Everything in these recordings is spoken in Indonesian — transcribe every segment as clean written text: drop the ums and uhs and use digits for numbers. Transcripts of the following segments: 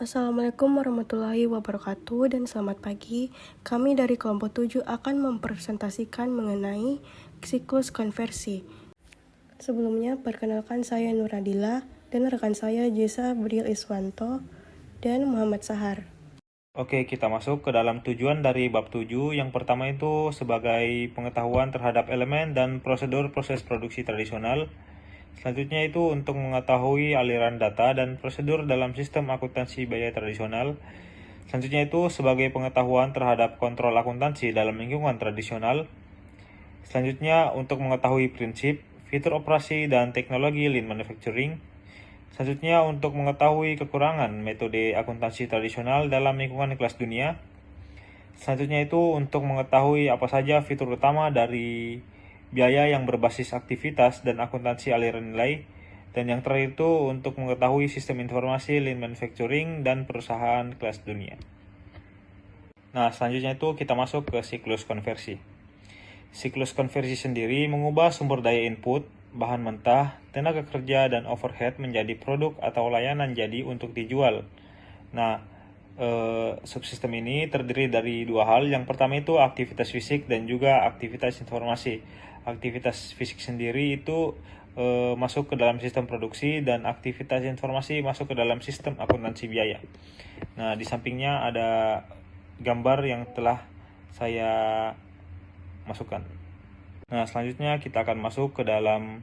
Assalamualaikum warahmatullahi wabarakatuh dan selamat pagi. Kami dari kelompok 7 akan mempresentasikan mengenai siklus konversi. Sebelumnya, perkenalkan saya Nuradila dan rekan saya Jesa Bril Iswanto dan Muhammad Sahar. Oke, kita masuk ke dalam tujuan dari bab 7. Yang pertama itu sebagai pengetahuan terhadap elemen dan prosedur proses produksi tradisional. Selanjutnya itu untuk mengetahui aliran data dan prosedur dalam sistem akuntansi biaya tradisional. Selanjutnya itu sebagai pengetahuan terhadap kontrol akuntansi dalam lingkungan tradisional. Selanjutnya untuk mengetahui prinsip, fitur operasi dan teknologi lean manufacturing. Selanjutnya untuk mengetahui kekurangan metode akuntansi tradisional dalam lingkungan kelas dunia. Selanjutnya itu untuk mengetahui apa saja fitur utama dari biaya yang berbasis aktivitas dan akuntansi aliran nilai. Dan yang terakhir itu untuk mengetahui sistem informasi lean manufacturing dan perusahaan kelas dunia. Nah, selanjutnya itu kita masuk ke siklus konversi. Siklus konversi sendiri mengubah sumber daya input, bahan mentah, tenaga kerja, dan overhead menjadi produk atau layanan jadi untuk dijual. Nah, subsistem ini terdiri dari dua hal. Yang pertama itu aktivitas fisik dan juga aktivitas informasi. Aktivitas fisik sendiri itu masuk ke dalam sistem produksi dan aktivitas informasi masuk ke dalam sistem akuntansi biaya. Nah, di sampingnya ada gambar yang telah saya masukkan. Nah, selanjutnya kita akan masuk ke dalam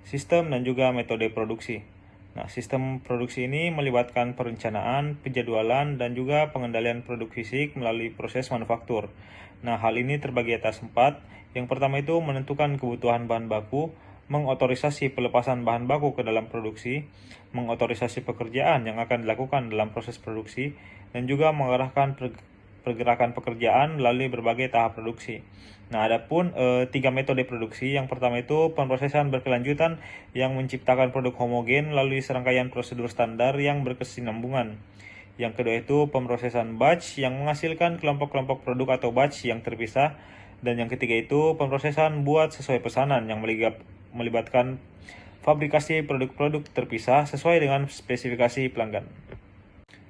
sistem dan juga metode produksi. Nah, sistem produksi ini melibatkan perencanaan, penjadwalan, dan juga pengendalian produk fisik melalui proses manufaktur. Nah, hal ini terbagi atas 4. Yang pertama itu menentukan kebutuhan bahan baku, mengotorisasi pelepasan bahan baku ke dalam produksi, mengotorisasi pekerjaan yang akan dilakukan dalam proses produksi, dan juga mengarahkan pergerakan pekerjaan melalui berbagai tahap produksi. Nah, adapun 3 metode produksi. Yang pertama itu pemrosesan berkelanjutan yang menciptakan produk homogen melalui serangkaian prosedur standar yang berkesinambungan. Yang kedua itu pemrosesan batch yang menghasilkan kelompok-kelompok produk atau batch yang terpisah. Dan yang ketiga itu pemrosesan buat sesuai pesanan yang melibatkan fabrikasi produk-produk terpisah sesuai dengan spesifikasi pelanggan.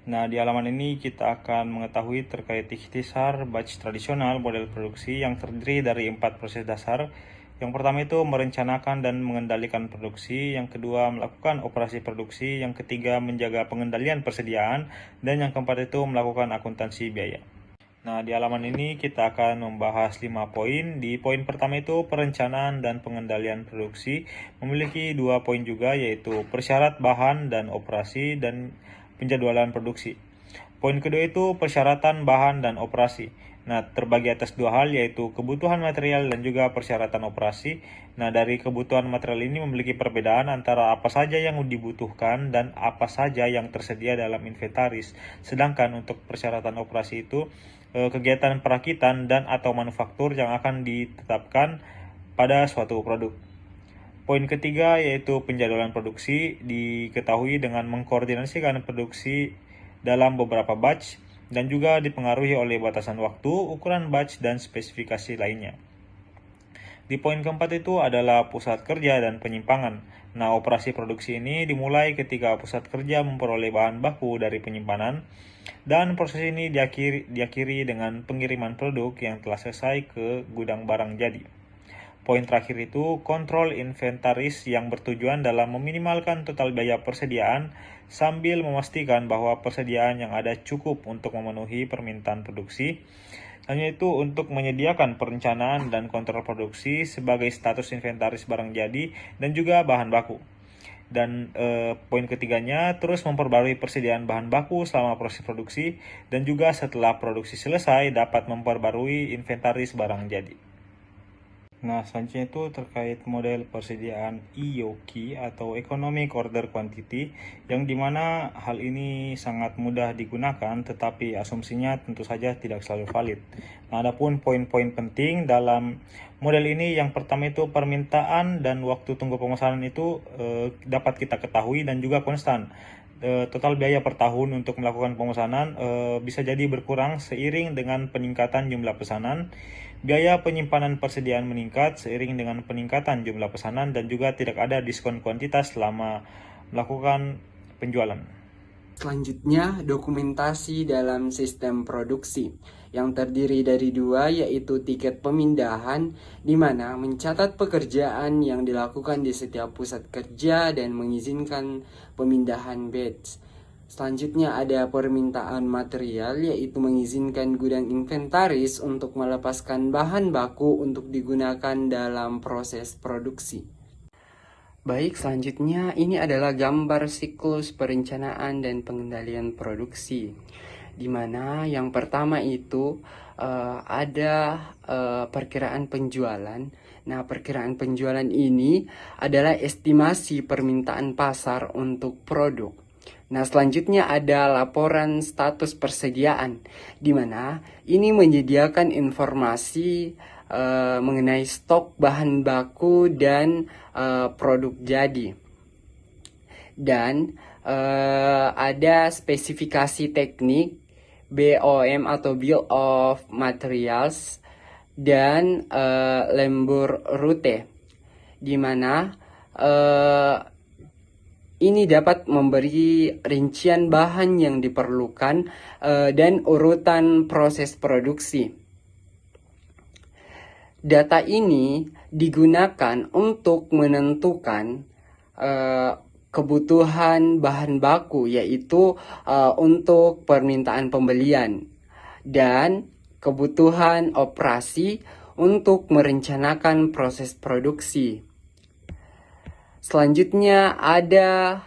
Nah, di halaman ini kita akan mengetahui terkait ikhtisar batch tradisional model produksi yang terdiri dari 4 proses dasar. Yang pertama itu merencanakan dan mengendalikan produksi, yang kedua melakukan operasi produksi, yang ketiga menjaga pengendalian persediaan, dan yang keempat itu melakukan akuntansi biaya. Nah, di halaman ini kita akan membahas 5 poin. Di poin pertama itu perencanaan dan pengendalian produksi memiliki 2 poin juga, yaitu persyarat bahan dan operasi dan penjadwalan produksi. Poin kedua itu persyaratan bahan dan operasi. Nah, terbagi atas 2 hal, yaitu kebutuhan material dan juga persyaratan operasi. Nah, dari kebutuhan material ini memiliki perbedaan antara apa saja yang dibutuhkan dan apa saja yang tersedia dalam inventaris. Sedangkan untuk persyaratan operasi itu kegiatan perakitan dan atau manufaktur yang akan ditetapkan pada suatu produk. Poin ketiga yaitu penjadwalan produksi diketahui dengan mengkoordinasikan produksi dalam beberapa batch dan juga dipengaruhi oleh batasan waktu, ukuran batch, dan spesifikasi lainnya. Di poin keempat itu adalah pusat kerja dan penyimpangan. Nah, operasi produksi ini dimulai ketika pusat kerja memperoleh bahan baku dari penyimpanan dan proses ini diakhiri dengan pengiriman produk yang telah selesai ke gudang barang jadi. Poin terakhir itu kontrol inventaris yang bertujuan dalam meminimalkan total biaya persediaan sambil memastikan bahwa persediaan yang ada cukup untuk memenuhi permintaan produksi. Hanya itu untuk menyediakan perencanaan dan kontrol produksi sebagai status inventaris barang jadi dan juga bahan baku. Dan poin ketiganya terus memperbarui persediaan bahan baku selama proses produksi dan juga setelah produksi selesai dapat memperbarui inventaris barang jadi. Nah, selanjutnya itu terkait model persediaan EOQ atau Economic Order Quantity, yang dimana hal ini sangat mudah digunakan tetapi asumsinya tentu saja tidak selalu valid. Nah, adapun poin-poin penting dalam model ini, yang pertama itu permintaan dan waktu tunggu pemesanan itu dapat kita ketahui dan juga konstan. Total biaya per tahun untuk melakukan pemesanan bisa jadi berkurang seiring dengan peningkatan jumlah pesanan. Biaya penyimpanan persediaan meningkat seiring dengan peningkatan jumlah pesanan dan juga tidak ada diskon kuantitas selama melakukan penjualan. Selanjutnya, dokumentasi dalam sistem produksi yang terdiri dari dua, yaitu tiket pemindahan, di mana mencatat pekerjaan yang dilakukan di setiap pusat kerja dan mengizinkan pemindahan batch. Selanjutnya ada permintaan material, yaitu mengizinkan gudang inventaris untuk melepaskan bahan baku untuk digunakan dalam proses produksi. Baik, selanjutnya ini adalah gambar siklus perencanaan dan pengendalian produksi, di mana yang pertama itu ada perkiraan penjualan. Nah, perkiraan penjualan ini adalah estimasi permintaan pasar untuk produk. Nah, selanjutnya ada laporan status persediaan, di mana ini menyediakan informasi mengenai stok bahan baku dan produk jadi. Dan ada spesifikasi teknik BOM atau Bill of Materials dan lembur rute, di mana ini dapat memberi rincian bahan yang diperlukan dan urutan proses produksi. Data ini digunakan untuk menentukan kebutuhan bahan baku, yaitu untuk permintaan pembelian, dan kebutuhan operasi untuk merencanakan proses produksi. Selanjutnya ada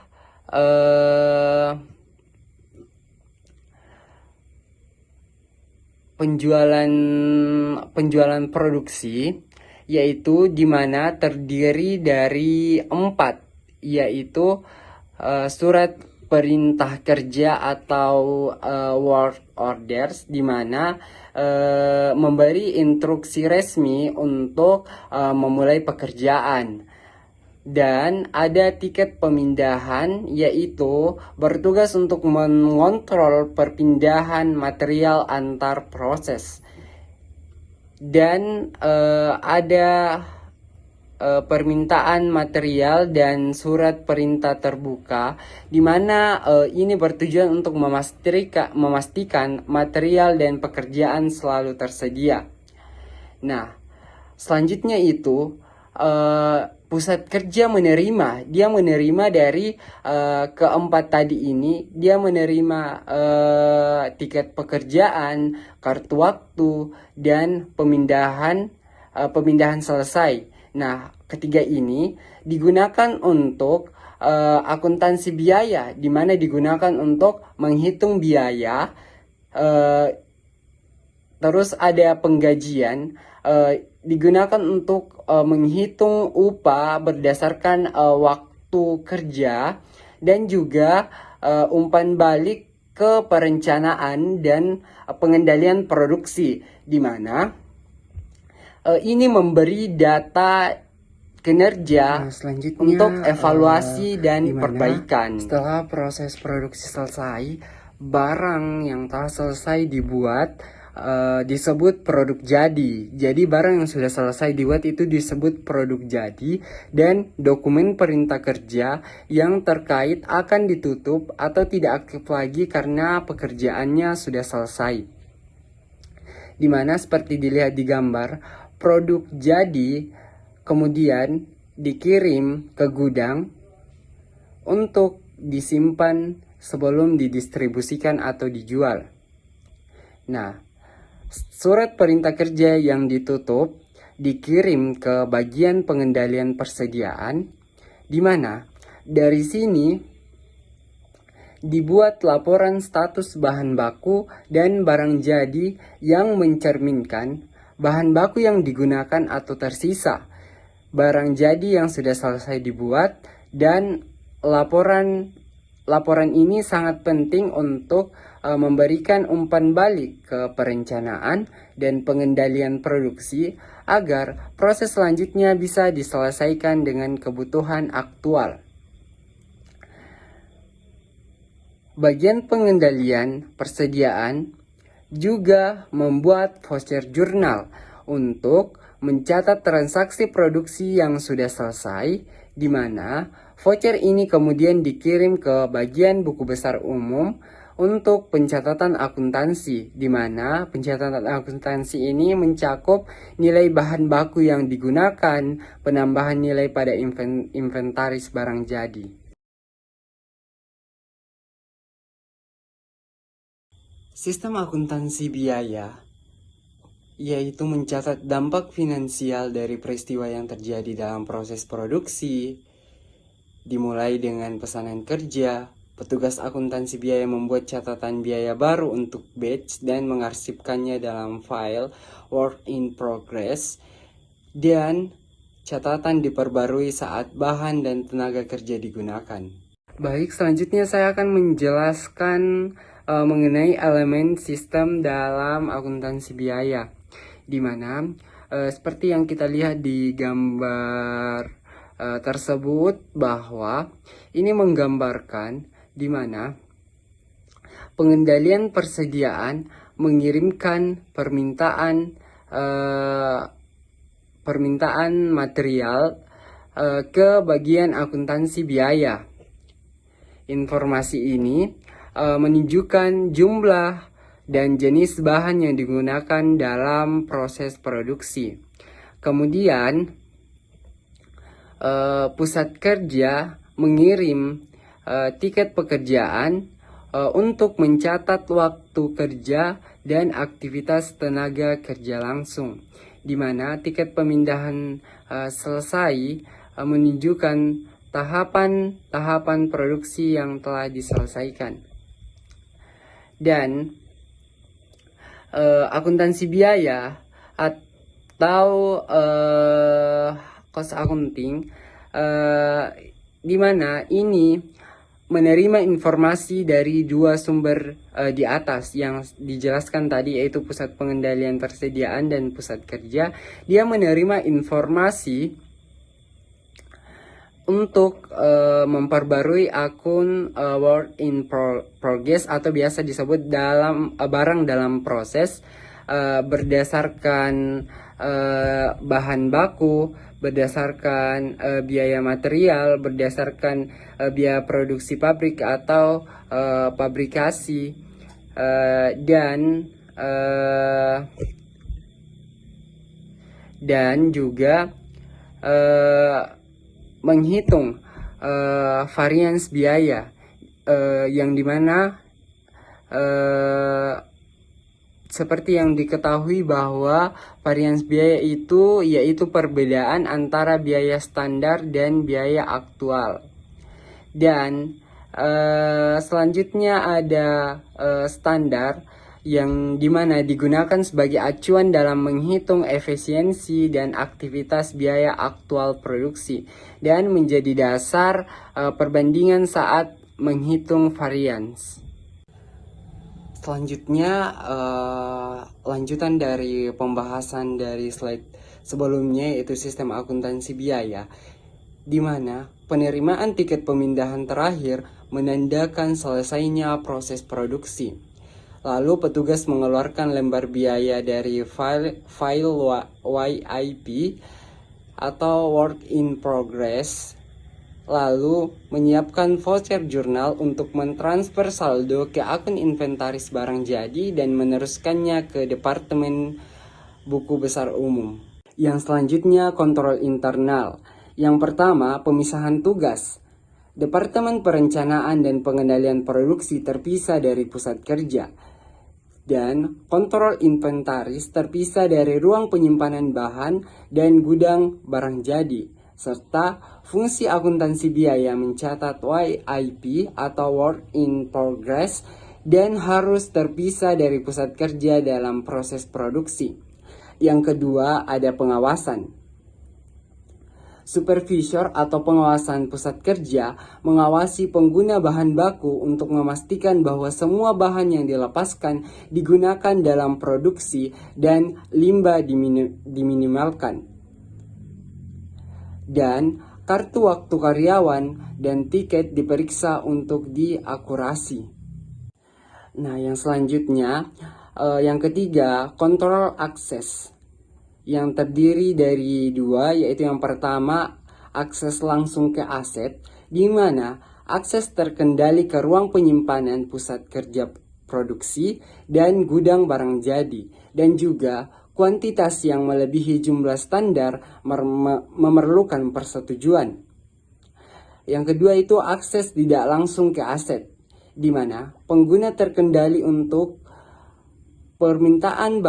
penjualan produksi, yaitu di mana terdiri dari 4, yaitu surat perintah kerja atau work orders, di mana memberi instruksi resmi untuk memulai pekerjaan. Dan ada tiket pemindahan, yaitu bertugas untuk mengontrol perpindahan material antar proses. Dan ada permintaan material dan surat perintah terbuka, di mana ini bertujuan untuk memastikan material dan pekerjaan selalu tersedia. Nah, selanjutnya itu pusat kerja menerima dari keempat tadi ini, dia menerima tiket pekerjaan, kartu waktu, dan pemindahan selesai. Nah, ketiga ini digunakan untuk akuntansi biaya, di mana digunakan untuk menghitung biaya. Terus ada penggajian, digunakan untuk menghitung upah berdasarkan waktu kerja, dan juga umpan balik ke perencanaan dan pengendalian produksi, di mana ini memberi data kinerja untuk evaluasi dan perbaikan. Setelah proses produksi selesai, barang yang telah selesai dibuat disebut produk jadi. Jadi barang yang sudah selesai dibuat itu disebut produk jadi, dan dokumen perintah kerja yang terkait akan ditutup atau tidak aktif lagi karena pekerjaannya sudah selesai. Dimana seperti dilihat di gambar, produk jadi kemudian dikirim ke gudang untuk disimpan sebelum didistribusikan atau dijual. Nah, surat perintah kerja yang ditutup dikirim ke bagian pengendalian persediaan, di mana dari sini dibuat laporan status bahan baku dan barang jadi yang mencerminkan bahan baku yang digunakan atau tersisa, barang jadi yang sudah selesai dibuat, dan laporan ini sangat penting untuk memberikan umpan balik ke perencanaan dan pengendalian produksi agar proses selanjutnya bisa diselesaikan dengan kebutuhan aktual. Bagian pengendalian persediaan juga membuat voucher jurnal untuk mencatat transaksi produksi yang sudah selesai, di mana Voucher ini kemudian dikirim ke bagian buku besar umum untuk pencatatan akuntansi, di mana pencatatan akuntansi ini mencakup nilai bahan baku yang digunakan, penambahan nilai pada inventaris barang jadi. Sistem akuntansi biaya yaitu mencatat dampak finansial dari peristiwa yang terjadi dalam proses produksi, dimulai dengan pesanan kerja. Petugas akuntansi biaya membuat catatan biaya baru untuk batch dan mengarsipkannya dalam file work in progress, dan catatan diperbarui saat bahan dan tenaga kerja digunakan. Baik, selanjutnya saya akan menjelaskan mengenai elemen sistem dalam akuntansi biaya, di mana seperti yang kita lihat di gambar tersebut, bahwa ini menggambarkan di mana pengendalian persediaan mengirimkan permintaan material ke bagian akuntansi biaya. Informasi ini menunjukkan jumlah dan jenis bahan yang digunakan dalam proses produksi. Kemudian pusat kerja mengirim tiket pekerjaan untuk mencatat waktu kerja dan aktivitas tenaga kerja langsung, di mana tiket pemindahan selesai menunjukkan tahapan-tahapan produksi yang telah diselesaikan. Dan akuntansi biaya atau cost accounting, di mana ini menerima informasi dari dua sumber di atas yang dijelaskan tadi, yaitu pusat pengendalian persediaan dan pusat kerja. Dia menerima informasi untuk memperbarui akun work in progress atau biasa disebut dalam barang dalam proses, berdasarkan bahan baku, berdasarkan biaya material, berdasarkan biaya produksi pabrik atau pabrikasi, dan juga menghitung varians biaya, yang dimana seperti yang diketahui bahwa varians biaya itu yaitu perbedaan antara biaya standar dan biaya aktual. Dan selanjutnya ada standar, yang dimana digunakan sebagai acuan dalam menghitung efisiensi dan aktivitas biaya aktual produksi, dan menjadi dasar perbandingan saat menghitung varians. Selanjutnya, lanjutan dari pembahasan dari slide sebelumnya, yaitu sistem akuntansi biaya, di mana penerimaan tiket pemindahan terakhir menandakan selesainya proses produksi. Lalu petugas mengeluarkan lembar biaya dari file WIP atau work in progress, lalu menyiapkan voucher jurnal untuk mentransfer saldo ke akun inventaris barang jadi dan meneruskannya ke Departemen Buku Besar Umum. Yang selanjutnya, kontrol internal. Yang pertama, pemisahan tugas. Departemen Perencanaan dan Pengendalian Produksi terpisah dari pusat kerja, dan kontrol inventaris terpisah dari ruang penyimpanan bahan dan gudang barang jadi, serta fungsi akuntansi biaya mencatat WIP atau work in progress dan harus terpisah dari pusat kerja dalam proses produksi. Yang kedua, ada pengawasan. Supervisor atau pengawasan pusat kerja mengawasi pengguna bahan baku untuk memastikan bahwa semua bahan yang dilepaskan digunakan dalam produksi dan limbah diminimalkan. Dan kartu waktu karyawan dan tiket diperiksa untuk diakurasi. Nah, yang selanjutnya, yang ketiga, kontrol akses, yang terdiri dari dua, yaitu yang pertama akses langsung ke aset, di mana akses terkendali ke ruang penyimpanan pusat kerja produksi dan gudang barang jadi, dan juga kuantitas yang melebihi jumlah standar memerlukan persetujuan. Yang kedua itu akses tidak langsung ke aset, di mana pengguna terkendali untuk permintaan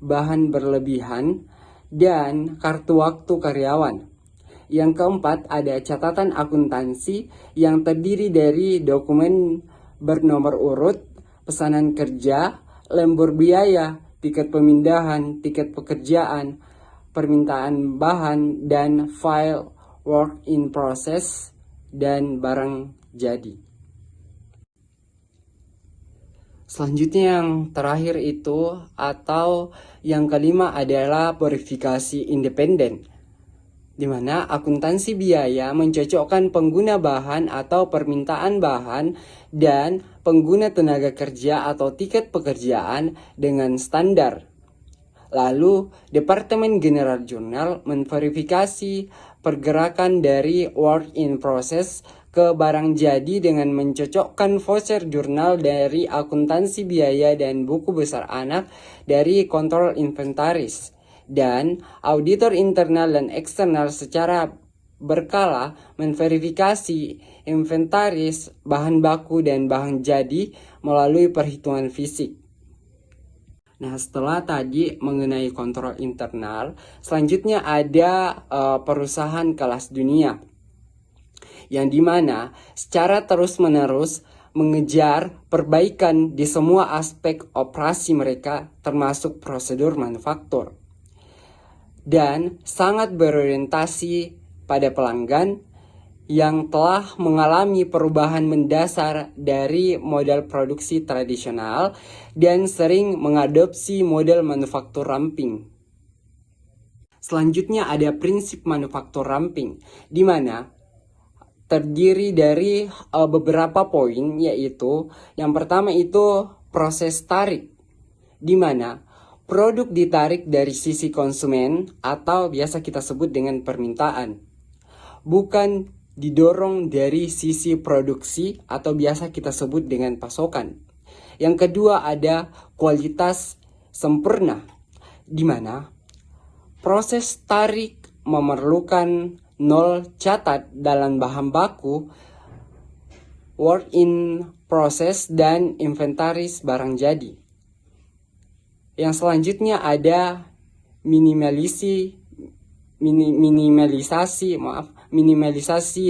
bahan berlebihan, dan kartu waktu karyawan. Yang keempat ada catatan akuntansi yang terdiri dari dokumen bernomor urut, pesanan kerja, lembur biaya, tiket pemindahan, tiket pekerjaan, permintaan bahan, dan file work in process dan barang jadi. Selanjutnya yang terakhir itu atau yang kelima adalah verifikasi independen, di mana akuntansi biaya mencocokkan pengguna bahan atau permintaan bahan dan pengguna tenaga kerja atau tiket pekerjaan dengan standar. Lalu, Departemen General Jurnal memverifikasi pergerakan dari work in process ke barang jadi dengan mencocokkan voucher jurnal dari akuntansi biaya dan buku besar anak dari kontrol inventaris. Dan auditor internal dan eksternal secara berkala memverifikasi inventaris bahan baku dan bahan jadi melalui perhitungan fisik. Nah, setelah tadi mengenai kontrol internal, selanjutnya ada perusahaan kelas dunia, yang dimana secara terus-menerus mengejar perbaikan di semua aspek operasi mereka termasuk prosedur manufaktur, dan sangat berorientasi pada pelanggan yang telah mengalami perubahan mendasar dari model produksi tradisional dan sering mengadopsi model manufaktur ramping. Selanjutnya ada prinsip manufaktur ramping, di mana terdiri dari beberapa poin, yaitu yang pertama itu proses tarik, di mana produk ditarik dari sisi konsumen atau biasa kita sebut dengan permintaan, bukan didorong dari sisi produksi atau biasa kita sebut dengan pasokan. Yang kedua ada kualitas sempurna, di mana proses tarik memerlukan nol catat dalam bahan baku, work in process, dan inventaris barang jadi. Yang selanjutnya ada minimalisasi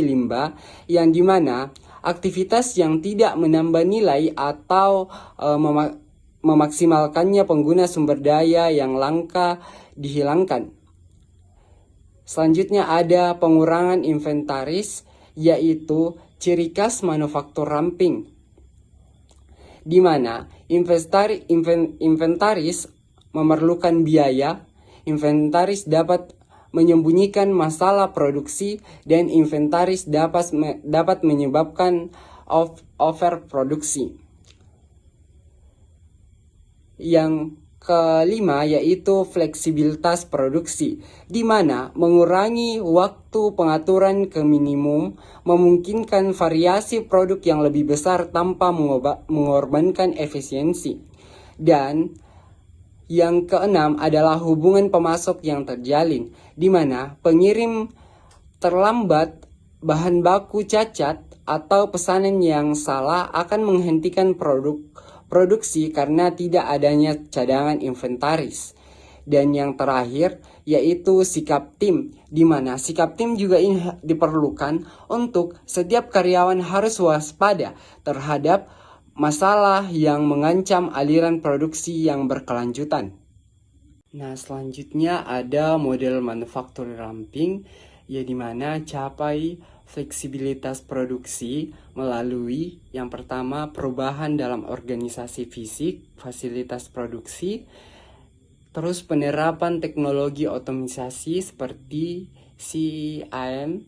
limbah, yang dimana aktivitas yang tidak menambah nilai atau memaksimalkannya pengguna sumber daya yang langka dihilangkan. Selanjutnya ada pengurangan inventaris, yaitu ciri khas manufaktur ramping, di mana inventaris memerlukan biaya, inventaris dapat menyembunyikan masalah produksi, dan inventaris dapat menyebabkan overproduksi. Yang kelima yaitu fleksibilitas produksi, di mana mengurangi waktu pengaturan ke minimum, memungkinkan variasi produk yang lebih besar tanpa mengorbankan efisiensi. Dan yang keenam adalah hubungan pemasok yang terjalin, di mana pengirim terlambat, bahan baku cacat, atau pesanan yang salah akan menghentikan produksi karena tidak adanya cadangan inventaris. Dan yang terakhir yaitu sikap tim, di mana sikap tim juga diperlukan untuk setiap karyawan harus waspada terhadap masalah yang mengancam aliran produksi yang berkelanjutan. Nah, selanjutnya ada model manufaktur ramping, ya di mana capai fleksibilitas produksi melalui yang pertama perubahan dalam organisasi fisik, fasilitas produksi, terus penerapan teknologi otomatisasi seperti CIM,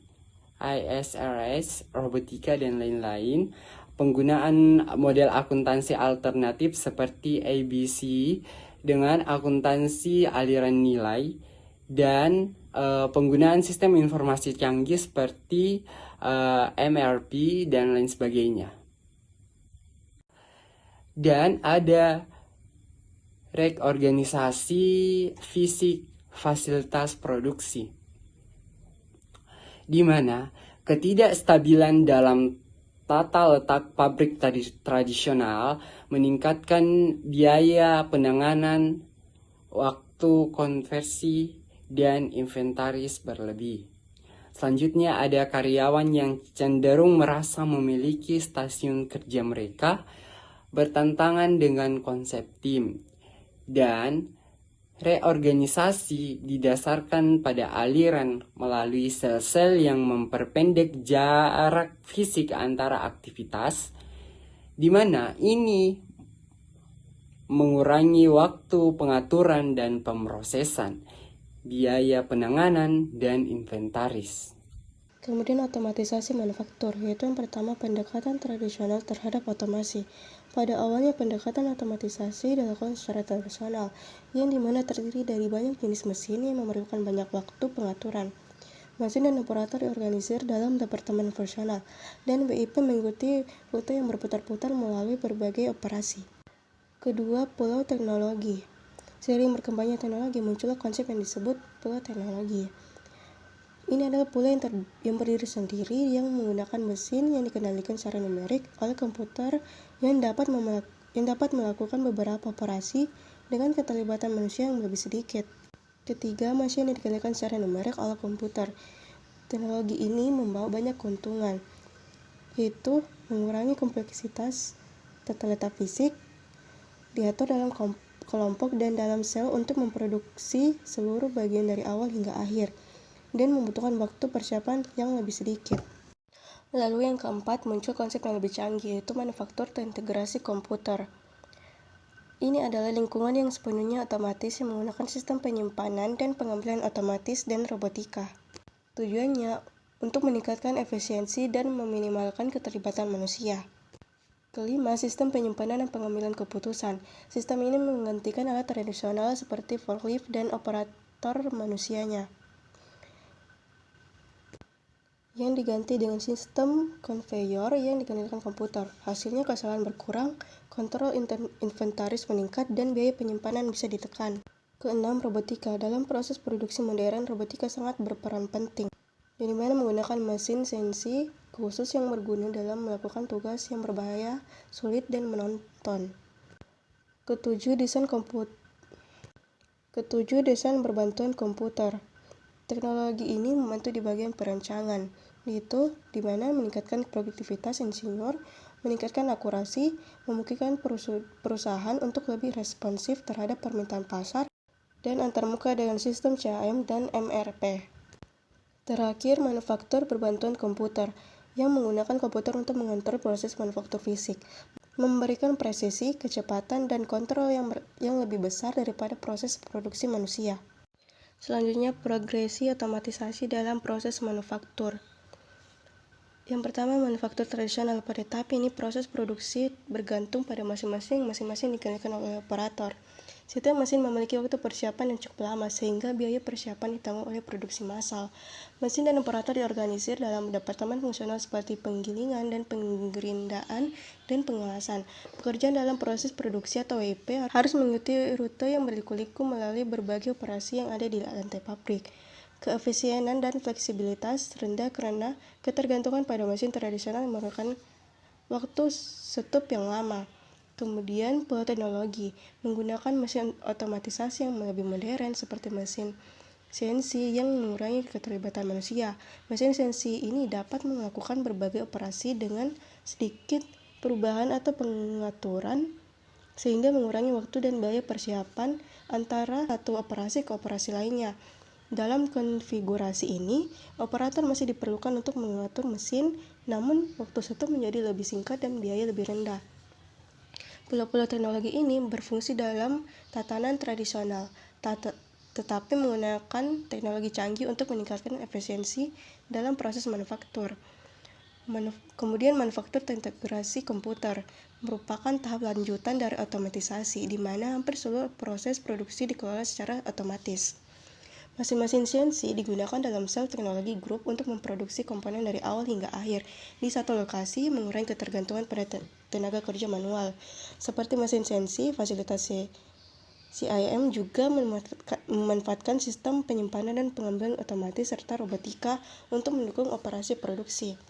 ISRS, robotika, dan lain-lain, penggunaan model akuntansi alternatif seperti ABC dengan akuntansi aliran nilai, dan penggunaan sistem informasi canggih seperti MRP dan lain sebagainya. Dan ada reorganisasi fisik fasilitas produksi, di mana ketidakstabilan dalam tata letak pabrik tradisional meningkatkan biaya penanganan, waktu konversi, dan inventaris berlebih. Selanjutnya ada karyawan yang cenderung merasa memiliki stasiun kerja mereka bertentangan dengan konsep tim, dan reorganisasi didasarkan pada aliran melalui sel-sel yang memperpendek jarak fisik antara aktivitas, di mana ini mengurangi waktu pengaturan dan pemrosesan, biaya penanganan, dan inventaris. Kemudian otomatisasi manufaktur, yaitu yang pertama pendekatan tradisional terhadap otomasi. Pada awalnya pendekatan otomatisasi dilakukan secara tradisional, yang dimana terdiri dari banyak jenis mesin yang memerlukan banyak waktu pengaturan. Mesin dan operator diorganisir dalam departemen fungsional, dan BIP mengikuti rute yang berputar-putar melalui berbagai operasi. Kedua, pulau teknologi. Seiring berkembangnya teknologi, muncullah konsep yang disebut pulau teknologi. Ini adalah pulau yang berdiri sendiri yang menggunakan mesin yang dikendalikan secara numerik oleh komputer yang dapat melakukan beberapa operasi dengan keterlibatan manusia yang lebih sedikit. Ketiga, mesin yang dikendalikan secara numerik oleh komputer. Teknologi ini membawa banyak keuntungan, yaitu mengurangi kompleksitas tata letak fisik, diatur dalam kelompok dan dalam sel untuk memproduksi seluruh bagian dari awal hingga akhir, dan membutuhkan waktu persiapan yang lebih sedikit. Lalu yang keempat, muncul konsep yang lebih canggih, yaitu manufaktur terintegrasi komputer. Ini adalah lingkungan yang sepenuhnya otomatis yang menggunakan sistem penyimpanan dan pengambilan otomatis dan robotika. Tujuannya untuk meningkatkan efisiensi dan meminimalkan keterlibatan manusia. Kelima, sistem penyimpanan dan pengambilan keputusan. Sistem ini menggantikan alat tradisional seperti forklift dan operator manusianya, yang diganti dengan sistem konveyor yang dikendalikan komputer. Hasilnya kesalahan berkurang, kontrol inventaris meningkat, dan biaya penyimpanan bisa ditekan. Keenam, robotika. Dalam proses produksi modern, robotika sangat berperan penting, di mana menggunakan mesin CNC khusus yang berguna dalam melakukan tugas yang berbahaya, sulit, dan menonton. Ketujuh, desain berbantuan komputer. Teknologi ini membantu di bagian perancangan, yaitu di mana meningkatkan produktivitas insinyur, meningkatkan akurasi, memungkinkan perusahaan untuk lebih responsif terhadap permintaan pasar, dan antarmuka dengan sistem CAM dan MRP. Terakhir, manufaktur berbantuan komputer, yang menggunakan komputer untuk mengontrol proses manufaktur fisik, memberikan presisi, kecepatan, dan kontrol yang lebih besar daripada proses produksi manusia. Selanjutnya, progresi otomatisasi dalam proses manufaktur. Yang pertama, manufaktur tradisional. Pada tahap ini, proses produksi bergantung pada masing-masing dikendalikan oleh operator. Setiap mesin memiliki waktu persiapan yang cukup lama, sehingga biaya persiapan ditanggung oleh produksi massal. Mesin dan operator diorganisir dalam departemen fungsional seperti penggilingan dan penggerindaan dan pengelasan. Pekerjaan dalam proses produksi atau WIP harus mengikuti rute yang berliku-liku melalui berbagai operasi yang ada di lantai pabrik. Keefisienan dan fleksibilitas rendah karena ketergantungan pada mesin tradisional yang memerlukan waktu setup yang lama. Kemudian, pulau teknologi menggunakan mesin otomatisasi yang lebih modern seperti mesin CNC yang mengurangi keterlibatan manusia. Mesin CNC ini dapat melakukan berbagai operasi dengan sedikit perubahan atau pengaturan, sehingga mengurangi waktu dan biaya persiapan antara satu operasi ke operasi lainnya. Dalam konfigurasi ini, operator masih diperlukan untuk mengatur mesin, namun waktu setup menjadi lebih singkat dan biaya lebih rendah. Pulau-pulau teknologi ini berfungsi dalam tatanan tradisional, tetapi menggunakan teknologi canggih untuk meningkatkan efisiensi dalam proses manufaktur. Kemudian, manufaktur terintegrasi komputer merupakan tahap lanjutan dari otomatisasi, di mana hampir seluruh proses produksi dikelola secara otomatis. Mesin-mesin CNC digunakan dalam sel teknologi grup untuk memproduksi komponen dari awal hingga akhir di satu lokasi, mengurangi ketergantungan pada tenaga kerja manual. Seperti mesin CNC, fasilitas CIM juga memanfaatkan sistem penyimpanan dan pengambilan otomatis serta robotika untuk mendukung operasi produksi.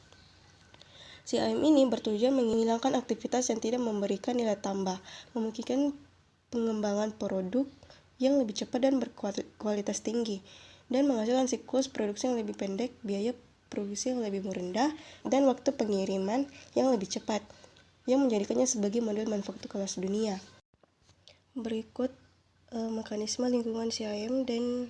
CIM ini bertujuan menghilangkan aktivitas yang tidak memberikan nilai tambah, memungkinkan pengembangan produk yang lebih cepat dan berkualitas tinggi, dan menghasilkan siklus produksi yang lebih pendek, biaya produksi yang lebih rendah, dan waktu pengiriman yang lebih cepat, yang menjadikannya sebagai model manufaktur kelas dunia. Berikut mekanisme lingkungan CIM dan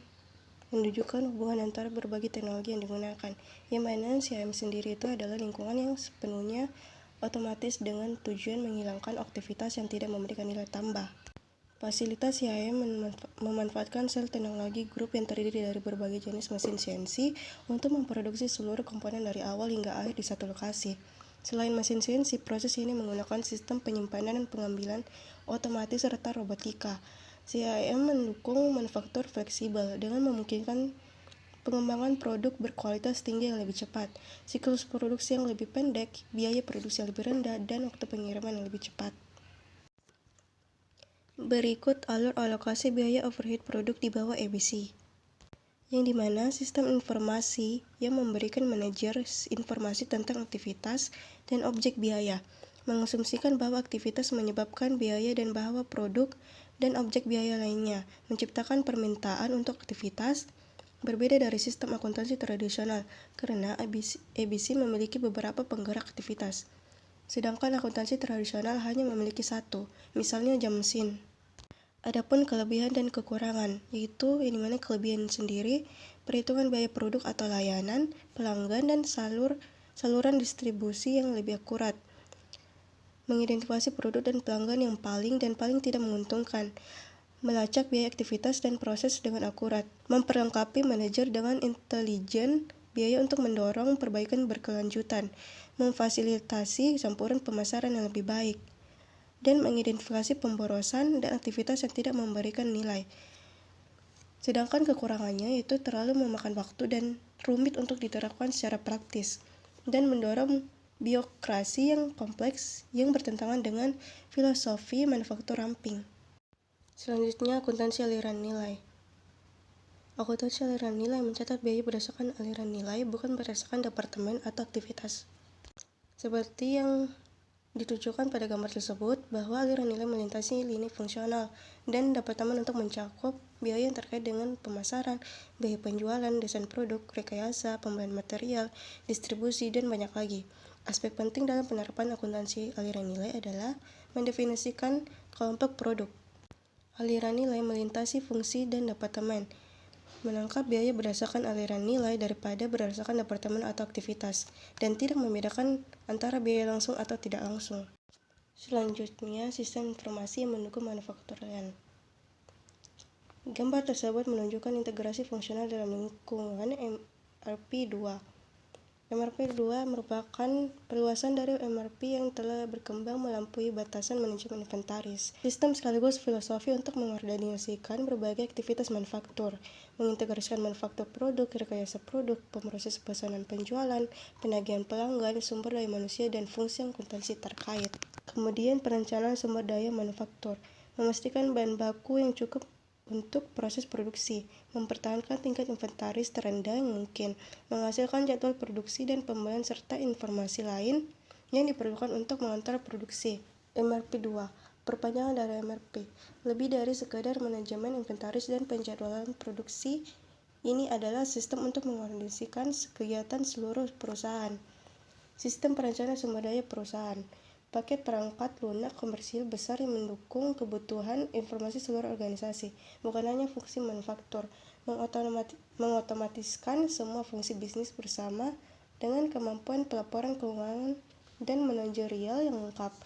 menunjukkan hubungan antara berbagai teknologi yang digunakan, yang mana CIM sendiri itu adalah lingkungan yang sepenuhnya otomatis dengan tujuan menghilangkan aktivitas yang tidak memberikan nilai tambah. Fasilitas CIM memanfaatkan sel teknologi grup yang terdiri dari berbagai jenis mesin CNC untuk memproduksi seluruh komponen dari awal hingga akhir di satu lokasi. Selain mesin CNC, proses ini menggunakan sistem penyimpanan dan pengambilan otomatis serta robotika. CIM mendukung manufaktur fleksibel dengan memungkinkan pengembangan produk berkualitas tinggi yang lebih cepat, siklus produksi yang lebih pendek, biaya produksi yang lebih rendah, dan waktu pengiriman yang lebih cepat. Berikut alur alokasi biaya overhead produk di bawah EBC, yang dimana sistem informasi yang memberikan manajer informasi tentang aktivitas dan objek biaya, mengasumsikan bahwa aktivitas menyebabkan biaya dan bahwa produk dan objek biaya lainnya menciptakan permintaan untuk aktivitas. Berbeda dari sistem akuntansi tradisional, karena EBC memiliki beberapa penggerak aktivitas, sedangkan akuntansi tradisional hanya memiliki satu, misalnya jam mesin. Adapun kelebihan dan kekurangan, yaitu yang dimana kelebihan sendiri, perhitungan biaya produk atau layanan, pelanggan, dan saluran distribusi yang lebih akurat, mengidentifikasi produk dan pelanggan yang paling tidak menguntungkan, melacak biaya aktivitas dan proses dengan akurat, memperlengkapi manajer dengan intelijen biaya untuk mendorong perbaikan berkelanjutan, memfasilitasi campuran pemasaran yang lebih baik, dan mengidentifikasi pemborosan dan aktivitas yang tidak memberikan nilai. Sedangkan kekurangannya itu terlalu memakan waktu dan rumit untuk diterapkan secara praktis, dan mendorong birokrasi yang kompleks yang bertentangan dengan filosofi manufaktur ramping. Selanjutnya, akuntansi aliran nilai. Akuntansi aliran nilai mencatat biaya berdasarkan aliran nilai, bukan berdasarkan departemen atau aktivitas. Seperti yang ditujukan pada gambar tersebut, bahwa aliran nilai melintasi lini fungsional dan departemen untuk mencakup biaya yang terkait dengan pemasaran, biaya penjualan, desain produk, rekayasa, pembelian material, distribusi, dan banyak lagi. Aspek penting dalam penerapan akuntansi aliran nilai adalah mendefinisikan kelompok produk. Aliran nilai melintasi fungsi dan departemen, menangkap biaya berdasarkan aliran nilai daripada berdasarkan departemen atau aktivitas, dan tidak membedakan antara biaya langsung atau tidak langsung. Selanjutnya, sistem informasi yang mendukung manufakturan. Gambar tersebut menunjukkan integrasi fungsional dalam lingkungan MRP2. MRP2 merupakan perluasan dari MRP yang telah berkembang melampaui batasan manajemen inventaris. Sistem sekaligus filosofi untuk mengorganisasikan berbagai aktivitas manufaktur, mengintegrasikan manufaktur produk, rekayasa produk, pemroses pesanan penjualan, penagihan pelanggan, sumber daya manusia, dan fungsi akuntansi terkait. Kemudian perencanaan sumber daya manufaktur, memastikan bahan baku yang cukup untuk proses produksi, mempertahankan tingkat inventaris terendah yang mungkin, menghasilkan jadwal produksi dan pembelian serta informasi lain yang diperlukan untuk mengontrol produksi. MRP2, perpanjangan dari MRP, lebih dari sekadar manajemen inventaris dan penjadwalan produksi. Ini adalah sistem untuk mengorganisasikan kegiatan seluruh perusahaan. Sistem perencanaan sumber daya perusahaan, paket perangkat lunak komersil besar yang mendukung kebutuhan informasi seluruh organisasi, bukan hanya fungsi manufaktur, mengotomatiskan semua fungsi bisnis bersama dengan kemampuan pelaporan keuangan dan manajerial yang lengkap.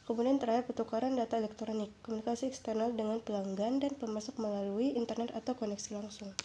Kemudian terakhir, pertukaran data elektronik, komunikasi eksternal dengan pelanggan dan pemasok melalui internet atau koneksi langsung.